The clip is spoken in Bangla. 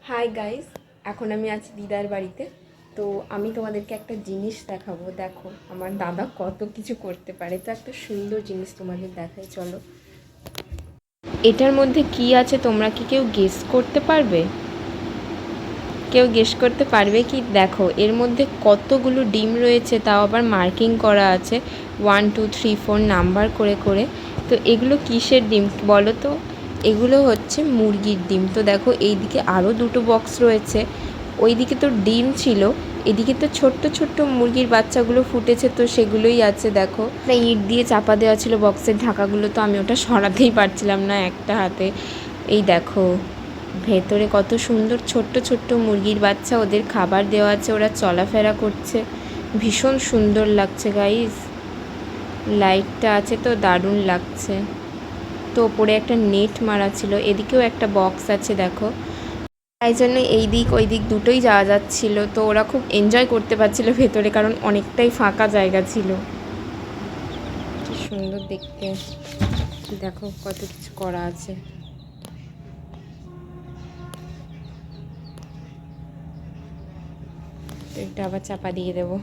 হাই গাইস, এখন আমি আছি দিদার বাড়িতে। তো আমি তোমাদেরকে একটা জিনিস দেখাবো। দেখো আমার দাদা কত কিছু করতে পারে। তো একটা সুন্দর জিনিস তোমাদের দেখাই, চলো। এটার মধ্যে কি আছে তোমরা কি কেউ গেস করতে পারবে? কেউ গেস করতে পারবে কি? দেখো এর মধ্যে কতগুলো ডিম রয়েছে, তাও আবার মার্কিং করা আছে 1 2 3 4 নাম্বার করে করে। তো এগুলো কিসের ডিম বলো তো? এগুলো হচ্ছে মুরগির ডিম। তো দেখো এইদিকে আরও দুটো বক্স রয়েছে, ওইদিকে তো ডিম ছিল, এদিকে তো ছোট্ট ছোট্ট মুরগির বাচ্চাগুলো ফুটেছে, তো সেগুলোই আছে। দেখো ইট দিয়ে চাপা দেওয়া ছিল বক্সের ঢাকাগুলো, তো আমি ওটা সরাতেই পারছিলাম না একটা হাতে। এই দেখো ভেতরে কত সুন্দর ছোট্ট ছোট্ট মুরগির বাচ্চা, ওদের খাবার দেওয়া আছে, ওরা চলাফেরা করছে, ভীষণ সুন্দর লাগছে গাইস। লাইটটা আছে তো দারুণ লাগছে। তো ওপরে একটা নেট মারা ছিল, এদিকেও একটা বক্স আছে দেখো। তাই জন্য এই দিক ওই দিক দুটোই যাওয়া যাচ্ছিল, তো ওরা খুব এনজয় করতে পারছিল ভেতরে, কারণ অনেকটাই ফাঁকা জায়গা ছিল। কি সুন্দর দেখতে, দেখো কত কিছু করা আছে। তো এটা আবার চাপা দিয়ে দেবো।